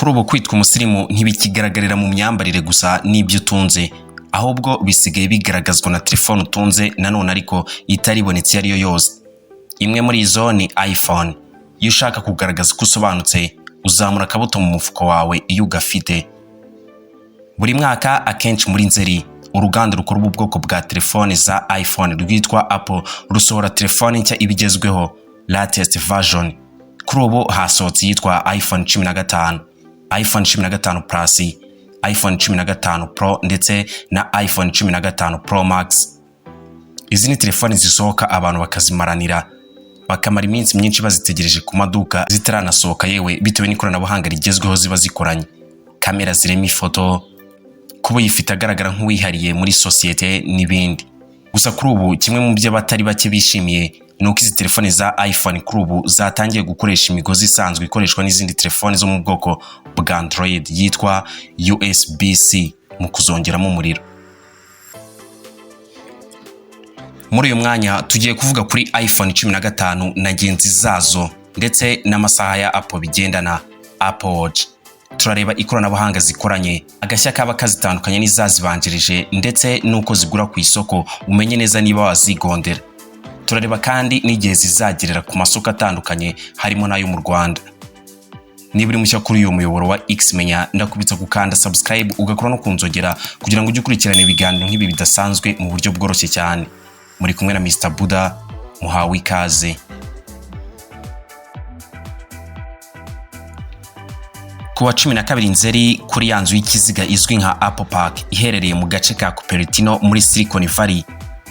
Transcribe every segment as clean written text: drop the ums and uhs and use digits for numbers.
Kuri ubu kwitwa umusirimu ntibikigaragarira mu myambarire gusa n'ibyo utunze, ahubwo bisigaye bigaragazwa na telefone utunze nanone ariko itaribonetse ariyo yose. Imwe muri izo ni iPhone. Iyo ushaka kugaragaza ko usobanutse uzamura akabuto mu mufuko wawe iyo ugafite. Buri mwaka akenshi muri Nzeri uruganda rukora ubu bwoko bwa telefone za iPhone rwitwa Apple rusohora telefone nshya ibigezweho latest version. Kuri ubu hasohotse yitwa iPhone 15, iPhone 15 Plus, iPhone 15 Pro ndetse na iPhone 15 Pro Max. Izi ni telefone zisohoka abantu bakazimaranira bakamara iminsi myinshi bazitegereje ku maduka zitaranasohoka yewe bitewe n'ikoranabuhanga rigezweho ziba zikoranye. Kamera zirema ifoto, kuba yifite agaragara nk'uwihariye muri societe n'ibindi. Gusa kuri ubu kimwe mu byo batari bake bishimiye nuko izi telefone za iPhone kuri ubu zatangiye gukoresha imigozi isanzwe ikoreshwa n'izindi telefone zo mu bwoko bwa Android yitwa USB-C mu kuzongeramo umuriro. Muri uyu mwanya tugiye kuvuga kuri iPhone 15 na genzi zazo ndetse n'amasaha ya Apple bigendana Apple Watch. Turareba ikoranabuhanga zikoranye, agashya kaba kazitandukanye n'izazibanjirije ndetse nuko zigura ku isoko umenye neza niba wazigondera. Turareba kandi n'igihe zizagerera ku masoko atandukanye harimo n'ayo mu Rwanda. Niba uri mushya kuri uyu muyoboro wa Xmenya ndakubitsa gukanda subscribe ugakora no kunzogera kugira ngo ujye ukurikirana ibiganiro nk'ibi bidasanzwe mu buryo bworoshye cyane. Muri kumwe na Mr Buda, muhawe ikaze. Kuwa 12 Nzeri kuri yanzu y'ikiziga izwi nka Apple Park iherereye mu gace ka Cupertino muri Silicon Valley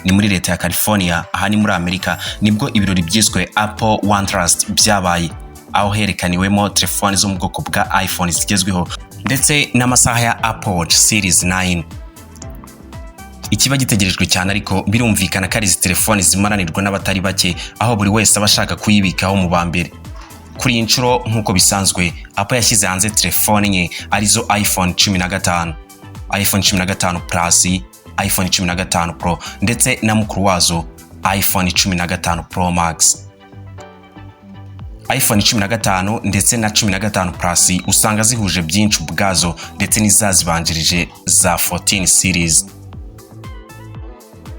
ni muri leta ya California aha ni muri Amerika, nibwo ibirori byiswe Apple One Trust byabaye, aho herekaniwemo telefone zo mu bwoko bwa iPhone zigezweho ndetse n'amasaha ya Apple Watch Series 9. Ikiba gitegerejwe cyane ariko birumvikana ko ari izi telefone zimaranirwa n'abatari bake, aho buri wese aba ashaka kuyibikaho mu bambere. Kuri inshuro nk'uko bisanzwe Apple yashyize hanze telefone nye arizo iPhone 15, iPhone 15 Plus, iPhone 15 Pro ndetse na mukuru wazo iPhone 15 Pro Max. iPhone 15 ndetse na 15 Plus usanga zihuje byinshi ubwazo ndetse n'izazibanjirije za 14 series.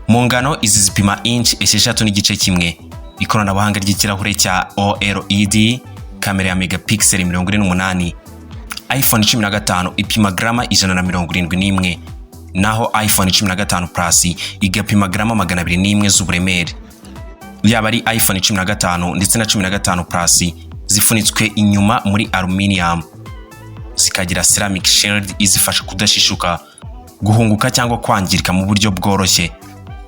Mu ngano izi zipima inch 6.1, ikoranabuhanga ry'ikirahure cya OLED, kamera ya megapixel 48, iPhone 15 ipima grama 171, naho iPhone 15 Plus igapima grama 201 z'uburemere. Yaba ari iPhone 15 ndetse na 15 Plus zifunitswe inyuma muri aluminium, zikagira ceramic shield izifasha kudashishuka, guhunguka cyangwa kwangirika mu buryo bworoshye.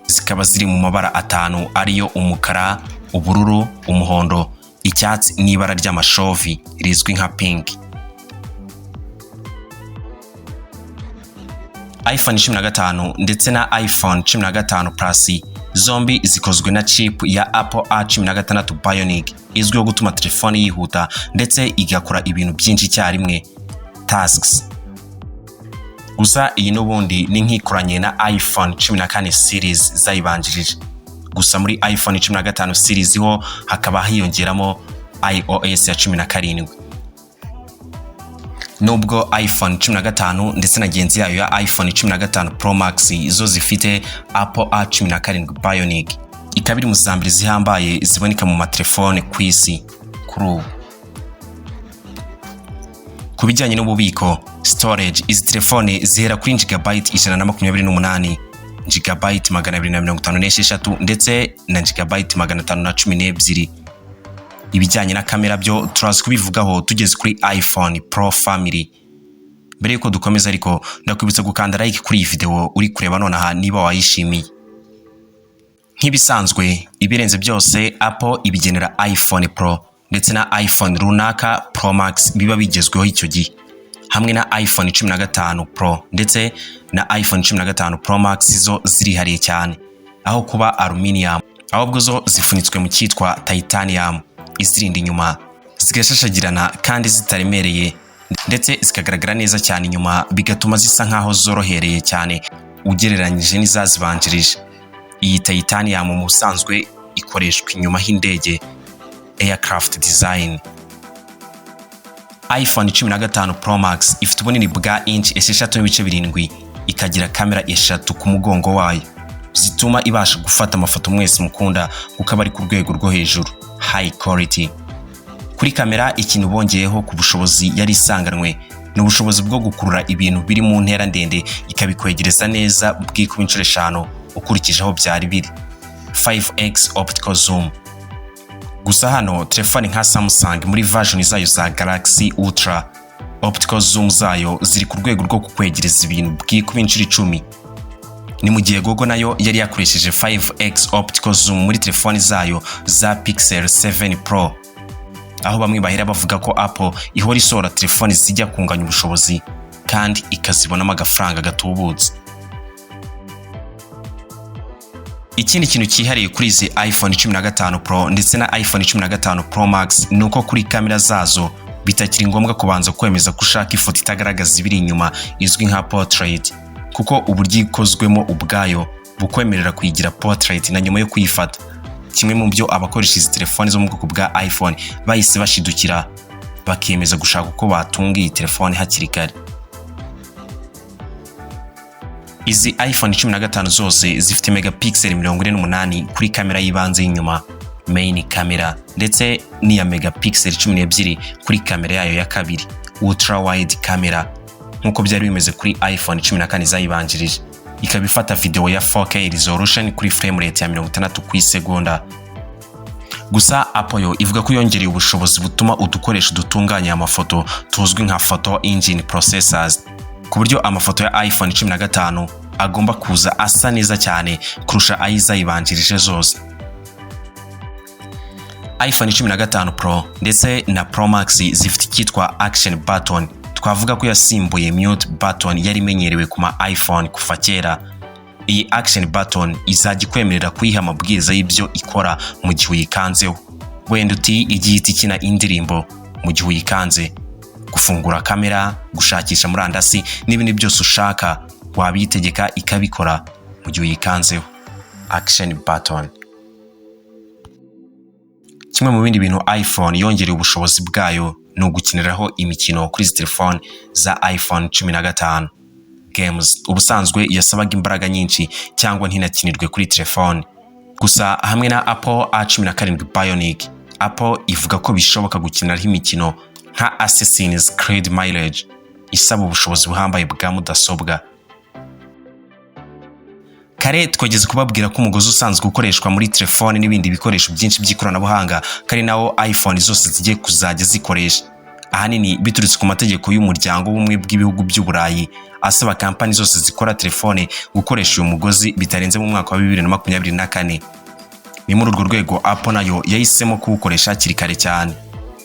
Zikaba ziri mu mabara 5 ariyo umukara, ubururu, umuhondo, icyatsi n'ibara ry'amashovi rizwi nka pink. iPhone 15 ndetse na iPhone 15 Plus zombi zikozwe na chip ya Apple A16 Bionic izwiho gutuma telefone yihuta ndetse igakora ibintu byinshi cyarimwe tasks. Gusa iyi n'ubundi ni nk'ikoranye na iPhone 14 series zayibanjirije. Gusa muri iPhone 15 series ho hakaba hiyongeramo iOS ya 17. Nubwo iPhone 15 ndetse na genzi yayo ya iPhone 15 Pro Max zo zifite Apple A17 Bionic, ikabiri mu zambere zihambaye ziboneka mu matelefone ku isi kuri ubu. Ku bijyanye n'ububiko storage, izi telefone zihera kuri gigabyte 128, gigabyte 256 ndetse na gigabyte 512. Ibijyanye na kamera byo turazi kubivugaho tugeze kuri iPhone Pro Family. Mbere yuko dukomeza ariko ndakwibutsa gukanda like kuri iyi video uri kureba nonaha niba wayishimiye. Nk'ibisanzwe ibirenze byose Apple ibigenera iPhone Pro ndetse na iPhone runaka Pro Max biba bigezweho icyo gihe, hamwe na iPhone 15 Pro ndetse na iPhone 15 Pro Max zo zirihariye cyane, aho kuba aluminium ahubwo zo zifunitswe mu cyitwa titanium izirinda inyuma, zigashashagirana kandi zitaremereye ndetse zikagaragara neza cyane inyuma, bigatuma zisa nkaho zorohereye cyane ugereranyije n'izazibanjirije. Iyi titanium mu busanzwe ikoreshwa inyuma h'indege, aircraft design. iPhone 15 Pro Max ifite ubunini bwa inch 6.7 ikagira kamera 3 ku mugongo wayo zituma ibasha gufata amafoto mwese mukunda kuko bari ku rwego rwo hejuru high quality. Kuri kamera ikintu bongeyeho ku bushobozi yari isanganwe n'ubushobozi bwo gukurura ibintu biri mu ntera ndende ikabikwegereza neza bwikuba inshuro 5 ukurikije aho byari biri 5x optical zoom. Gusa hano telefone nka Samsung muri version zayo za Galaxy Ultra optical zoom zayo ziri ku rwego rwo kukwegereza ibintu bwikuba inshuro 10. Ni mu gihe Google nayo yari yakoresheje 5x optical zoom muri telefone zayo za Pixel 7 Pro, aho bamwe bahera bavuga ko Apple ihora isohora telefone zijya kunganya ubushobozi kandi ikazibonamo agafaranga gatubutse. Ikindi kintu cyihariye kuri izi iPhone 15 Pro ndetse na iPhone 15 Pro Max nuko kuri kamera zazo bitakiri ngombwa kubanza kwemeza ko ushaka ifoto itagaragaza ibiri inyuma izwi nka portrait, kuko uburyo ikozwemo ubwayo bukwemerera kuyigira portrait na nyuma yo kuyifata. Kimwe mu byo abakoresha izi telefone zo mu bwoko bwa iPhone bahise bashidukira bakemeza gushaka uko batunga iyi telefone hakiri kare. Izi iPhone 15 zose zifite megapixel 48 kuri kamera y'ibanze y'inyuma main camera ndetse n'iya megapixel 12 kuri kamera yayo ya kabiri ultra wide camera nkuko byari bimeze kuri iPhone 14 zayibanjirije. Ikabifata video ya 4K resolution kuri frame rate ya 60 ku isegonda. Gusa Apple yo ivuga ko yongereye ubushobozi butuma udukoresha dutunganya amafoto tuzwi nka photo engine processors, ku buryo amafoto ya iPhone 15 agomba kuza asa neza cyane kurusha ayizayibanjirije zose. iPhone 15 Pro ndetse na Pro Max zifite icyitwa action button, twavuga ko yasimbuye mute button yari imenyerewe ku ma iPhone kuva kera. Iyi action button izajya kwemerera kuyiha amabwiriza y'ibyo ikora mu gihe uyikanzeho. Wenda uti igihita ikina indirimbo mu gihe uyikanze, gufungura kamera, gushakisha murandasi n'ibindi byose ushaka wabitegeka ikabikora mu gihe uyikanzeho. Action button. Kimwe mu bindi bintu iPhone yongereye ubushobozi bwayo no gukiniraho imikino kuri telefone za iPhone 15. Games ubusanzwe yasabaga imbaraga nyinshi cyangwa ntinakinirwe kuri telefone. Gusa hamwe na Apple A17 Bionic, Apple ivuga ko bishoboka gukiniraho imikino nka Assassin's Creed Mirage isaba ubushobozi buhambaye bwa mudasobwa. Kare twageze kubabwira ko umugozi usanzwe ukoreshwa muri telefone n'ibindi bikoresho byinshi by'ikoranabuhanga kari nawo iPhone zose zigiye kuzajya zikoresha, ahanini biturutse ku mategeko y'umuryango w'ubumwe bw'ibihugu by'Uburayi asaba kampani zose zikora telefone gukoresha uyu mugozi bitarenze mu mwaka wa 2024. Ni muri urwo rwego Apple nayo yahisemo kuwukoresha hakiri kare cyane.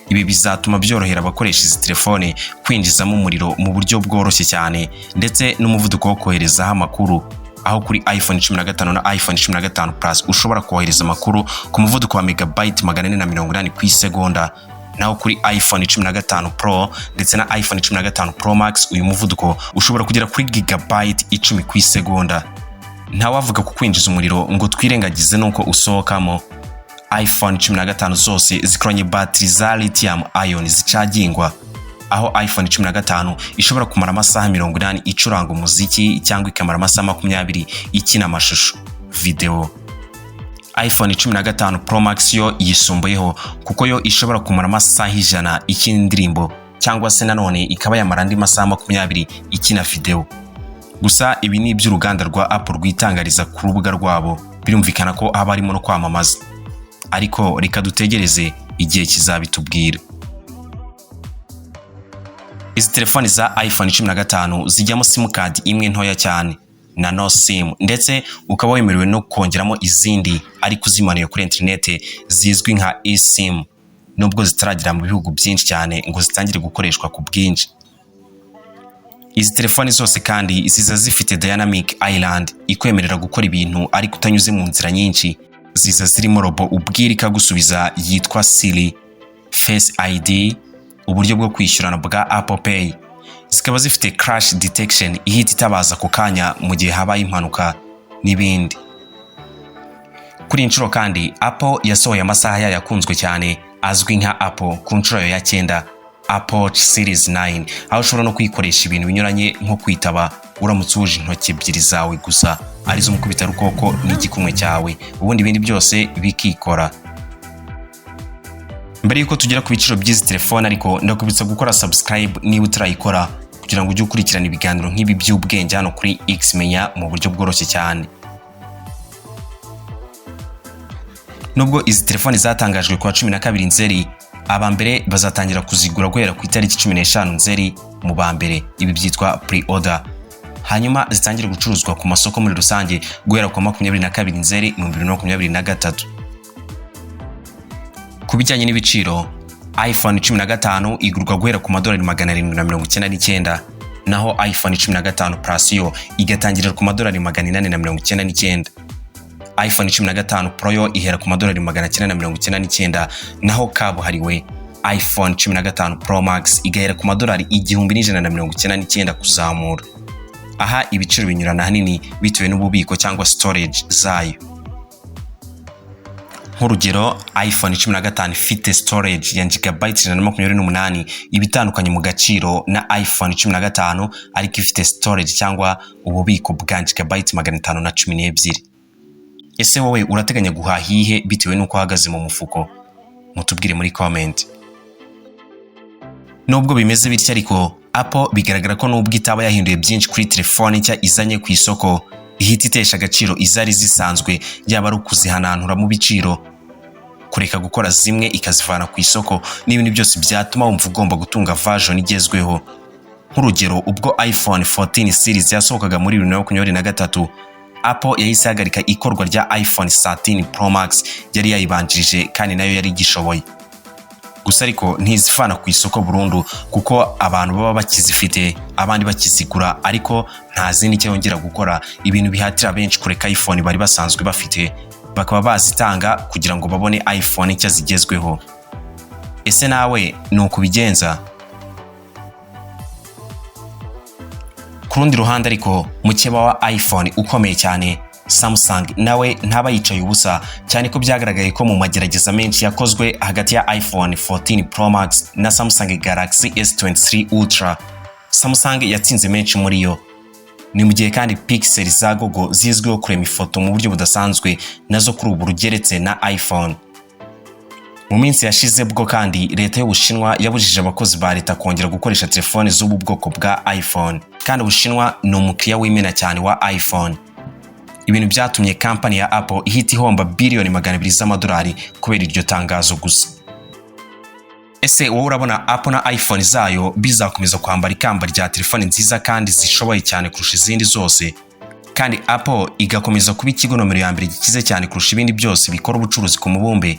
Ibi bizatuma byorohera abakoresha izi telefone kwinjizamo umuriro mu buryo bworoshye cyane ndetse n'umuvuduko wo koherezaho amakuru, aho kuri iPhone 15 na iPhone 15 Plus ushobora kohereza amakuru ku muvuduko wa megabyte 480 ku isegonda, naho kuri iPhone 15 Pro ndetse na iPhone 15 Pro Max uyu muvuduko ushobora kugera kuri gigabyte 10 ku isegonda. Ntawavuga ku kwinjiza umuriro ngo twirengagize nuko usohokamo. iPhone 15 zose zikoranye battery za lithium ion zicagingwa, aho iPhone 15 ishobora kumara amasaha 80 icuranga umuziki cyangwa ikamara amasaha 20 ikina amashusho video. iPhone 15 Pro Max yo yisumbuyeho kuko yo ishobora kumara amasaha 100 ikina indirimbo cyangwa se nanone ikaba yamara andi masaha 20 ikina video. Gusa ibi ni iby'uruganda rwa Apple rwitangariza ku rubuga rwabo, birumvikana ko haba harimo no kwamamaza, ariko reka dutegereze igihe kizabitubwira. Izi telefone za iPhone 15 zijyamo SIM card imwe ntoya cyane na no SIM, ndetse ukaba wemerewe no kongeramo izindi ariko uzimanuye kuri internet zizwi nka eSIM, nubwo zitaragira mu bihugu byinshi cyane ngo zitangire gukoreshwa ku bwinshi. Izi telefone zose kandi ziza zifite Dynamic Island ikwemerera gukora ibintu ariko utanyuze mu nzira nyinshi. Ziza zirimo robo ubwira ikagusubiza yitwa Siri, Face ID, uburyo bwo kwishyurana bwa Apple Pay. Zikaba zifite crash detection ihita itabaza ku kanya mu gihe habaye impanuka n'ibindi. Kuri inshuro kandi Apple yasohoye amasaha yakunzwe cyane azwi nka Apple ku nshuro ya 9, Apple Series 9 aho ushobora no kuyikoresha ibintu binyuranye nko kwitaba uramutse uje intoki ebyiri zawe gusa arizo mukubita rukoko n'igikumwe cyawe ubundi ibindi byose bikikora. Mbere yuko tugera ku biciro by'izi telefone ariko ndakubitsa gukora subscribe niba utarayikora kugira ngo ujye ukurikirana ibiganiro nk'ibi by'ubwenge hano kuri Xmenya mu buryo bworoshye cyane. Nubwo izi telefone zatangajwe kwa 12 Nzeri, abambere bazatangira kuzigura guhera ku itariki 15 Nzeri mu bambere, ibi byitwa pre-order. Hanyuma zitangira gucuruzwa ku masoko muri rusange guhera kwa 22 Nzeri mu 2023. Kubijyanye n'ibiciro, iPhone 15 igurwa guhera ku madolari 799, naho iPhone 15 Plus yo igatangirira ku madolari 899. iPhone 15 Pro yo ihera ku madolari 999, naho kabuhariwe iPhone 15 Pro Max igahera ku madolari 1199 kuzamura. Aha ibiciro binyurana hanini bitewe n'ububiko cyangwa storage zayo. Nk'urugero, iPhone 15 ifite storage ya gigabyte 128 ibitandukanye mu gaciro na iPhone 15 ariko ifite storage cyangwa ububiko bwa gigabyte 512. Ese wowe urateganya guhaha ihe bitewe n'uko uhagaze mu mufuko? Mutubwire muri comment. Nubwo bimeze bityo ariko Apple bigaragara ko nubwo itaba yahinduye byinshi kuri telefone nshya izanye ku isoko, ihita itesha agaciro izari zisanzwe, yaba ari ukuzihanantura mu biciro, kureka gukora zimwe ikazivana ku isoko n'ibindi byose byatuma wumva ugomba gutunga version igezweho. Nk'urugero, ubwo iPhone 14 series yasohokaga muri 2023, Apple yahise hagarika ikorwa rya iPhone 13 Pro Max yari yayibanjirije kandi nayo yari gishoboye. Gusa ariko ntizifana ku isoko burundu kuko abantu baba bakizifite abandi bakizigura, ariko nta zindi cyo yongera gukora, ibintu bihatira benshi kureka iPhone bari basanzwe bafite bakaba bazitanga kugira ngo babone iPhone nshya zigezweho. Ese nawe nuko bigenza? Ku rundi ruhande ariko mukeba wa iPhone ukomeye cyane Samsung nawe ntaba yicaye ubusa, cyane ko byagaragaye ko mu magerageza menshi yakozwe hagati ya iPhone 14 Pro Max na Samsung Galaxy S23 Ultra, Samsung yatsinze menshi muri yo. Ni mu gihe kandi pixel za Google zizwiho kurema ifoto mu buryo budasanzwe nazo kuri ubu rugeretse na iPhone. Mu minsi yashize bwo kandi leta y'Ubushinwa yabujije abakozi ba leta kongera gukoresha telefone z'ubu bwoko bwa iPhone, kandi Ubushinwa ni umukiriya w'imena cyane wa iPhone. Ibintu byatumye company ya Apple ihita ihomba biliyoni 200 z'amadolari kubera iryo tangazo gusa. Ese wowe urabona Apple na iPhone zayo bizakomeza kwambara ikamba rya telefone nziza kandi zishoboye cyane kurusha izindi zose, kandi Apple igakomeza kuba ikigo nomero ya mbere gikize cyane kurusha ibindi byose bikora ubucuruzi ku mubumbe,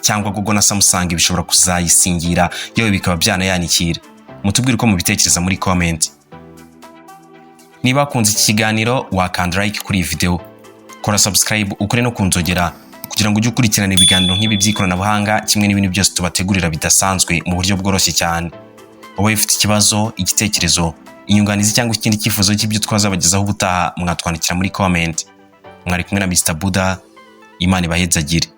cyangwa Google na Samsung bishobora kuzayisingira yewe bikaba byanayanikira? Mutubwire uko mubitekereza muri comment. Niba kunze iki kiganiro wakanda like kuri iyi video, kora subscribe ukore no kunzogera kugira ngo ujye ukurikirana ibiganiro nk'ibi by'ikoranabuhanga kimwe n'ibindi byose tubategurira bidasanzwe mu buryo bworoshye cyane. Wowe ufite ikibazo, igitekerezo, inyunganizi cyangwa ikindi cyifuzo cy'ibyo twazabagezaho ubutaha, mwatwandikira muri comment. Mwari kumwe na Mr. Buddha, Imana ibahezagire.